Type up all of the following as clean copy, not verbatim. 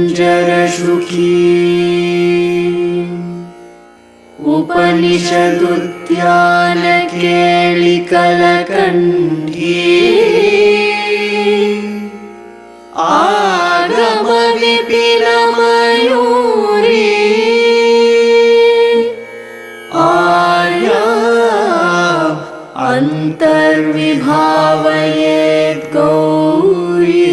ओंकारपञ्जरशुकी उपनिषदुद्यानकेलिकलकण्ठी आगमविपिनमयूरी आर्या अन्तर्विभावयेद्गौरी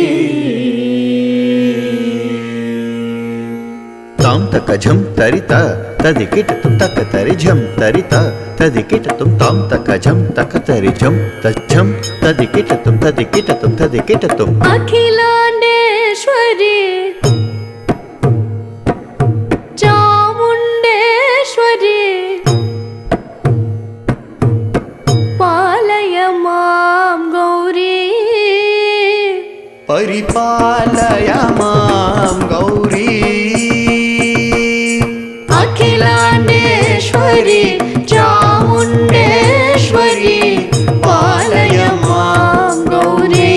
तां तकझं तरिता तदिकिटतुं तकतरिझं तरिता तदिकिटतुं तां तकझं तकतरिझं तज्झं तदिकिटतुं तदिकिटतुं तदिकिटतुं अखिलांडेश्वरी चामुंडेश्वरी पालय मां गौरी परिपालय मां गौरी अखिलांडेश्वरी चामुंडेश्वरी पालय मां गौरी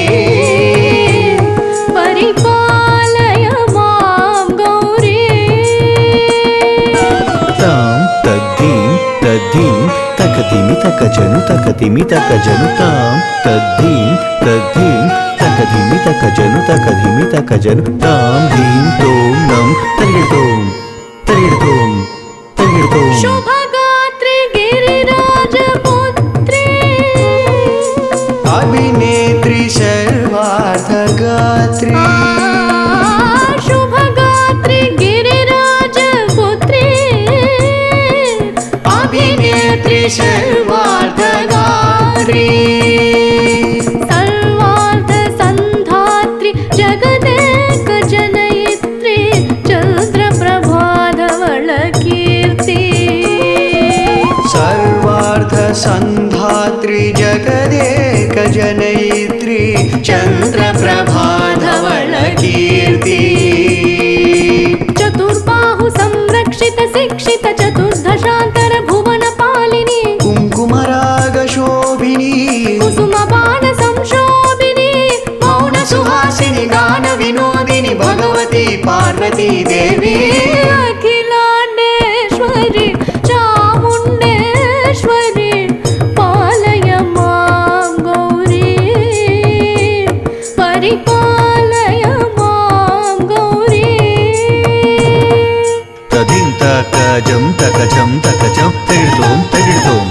परिपालय मां गौरी तां तद्धीं तद्धीं तकतिमि तकजनु तकतिमि तकजनु तां तद्धीं तद्धीं तकधिमि तकजनु तकधिमि तकजनु तां धीं तों नं तरिडतों तरिडतों तरिडतों शुभगात्री गिरिराजपुत्री अभिनेत्री सर्वार्थगात्री शुभगात्री गिरिराजपुत्री अभिनेत्री सर्वार्थगात्री सर्वार्थ संधात्री जगदेक जनयित्री चंद्रप्रभाधवल कीर्ति सर्वार्थ संधात्री जगदेक जनयित्री चंद्रप्रभाधवल कीर्ति चतुर्बाहु संरक्षित शिक्षित चतुर्दशांतर भुवन पालिनी कुंकुमराग शोभिनी कुसुम बाण संशोभिनी मौन सुहासिनी गान विनोदिनी भगवती पार्वती देवी अखिलांडेश्वरी चामुंडेश्वरी पालय मां गौरी परिपालय मां गौरी तदिं तकजं तकजं तकजं तरिडतों तरिडतों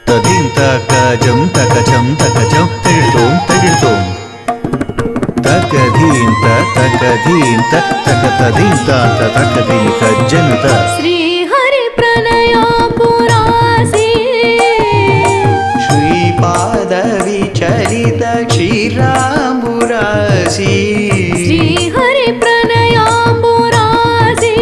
तदिं तकजं तकजं तकजं तरिडतों तरिडतों तकधीं तकधीं तकतदीं तकधीं तज्जनुत श्री हरि प्रणयाम्बुरासी श्रीपाद विचलित क्षीराम्बुरासी श्री हरि प्रणयाम्बुरासी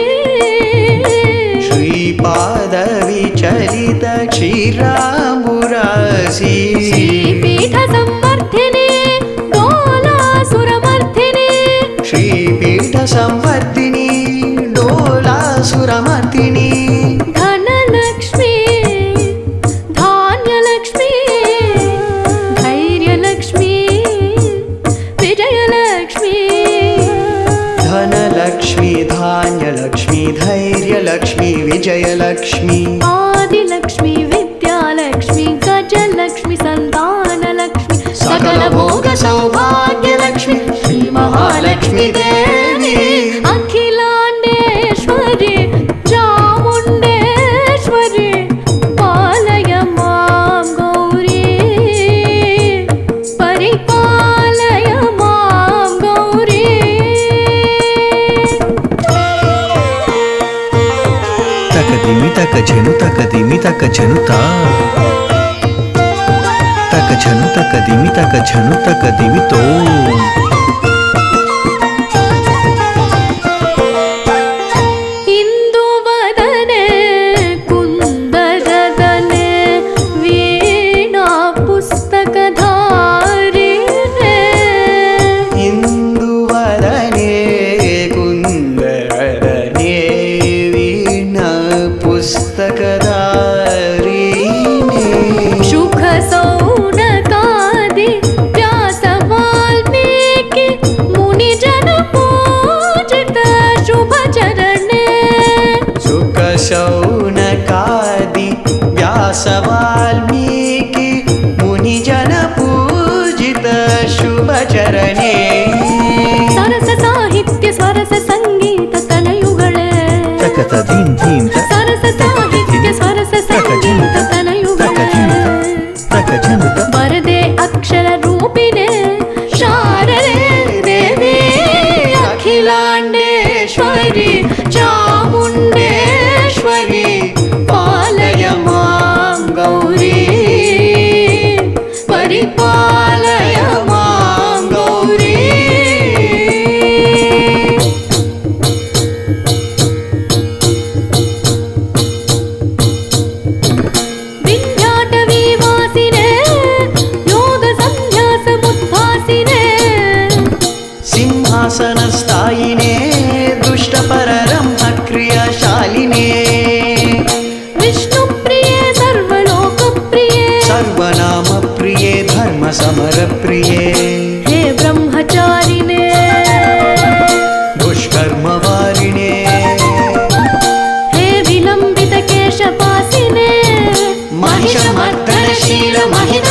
श्रीपाद विचलित क्षीराम्बुरासी श्रीपीठ संवर्धिनी डोलासुरमर्धिनी श्रीपीठ संवर्धिनी डोलासुरमर्दिनी धनलक्ष्मी धान्यलक्ष्मी धैर्यलक्ष्मी विजयलक्ष्मी धनलक्ष्मी धान्यलक्ष्मी धैर्यलक्ष्मी विजयलक्ष्मी आदिलक्ष्मी विद्यालक्ष्मी गजलक्ष्मी संतानलक्ष्मी सकल भोग सौभाग्यलक्ष्मी श्री महालक्ष्मी देवी अखिलांडेश्वरी चामुंडेश्वरी पालय मां गौरी परिपालय मां गौरी तकदिमि तकझनु तकदिमि तकझनु ता तकझनु तकदिमि तकझनु तकदिमि तों इंदुवदने कुंदरदने वीणा पुस्तकधारिणे इंदुवदने कुंदरदने वीणा पुस्तकधारिणे शुख सौनकादि व्यास वाल्मीकि शौनकादि व्यास वाल्मीकि मुनिजन पूजित शुभचरणे सरस साहित्य सरस संगीत तनयुगळे ತಕತ ದೀಂ ದೀಂ ತ सरस साहित्य सरस संगीत तनयुगळे ತಕ ಜನುತ वरदे अक्षर रूपिणे शारदे देवी अखिलांडेश्वरी चामुंडेश्वरी पालय मां गौरी परिपालय मां गौरी विद्याटवी वासिने योग संन्यास मुद्भासिने सिंहासनस्थायिने दुष्टपररम्भ क्रियाशालिने विष्णुप्रिये सर्वलोकप्रिये सर्वनामप्रिये धर्मसमरप्रिये हे ब्रह्मचारिणे दुष्कर्मवारिणे हे विलम्बित केशपासिने महिषमर्दनशील महित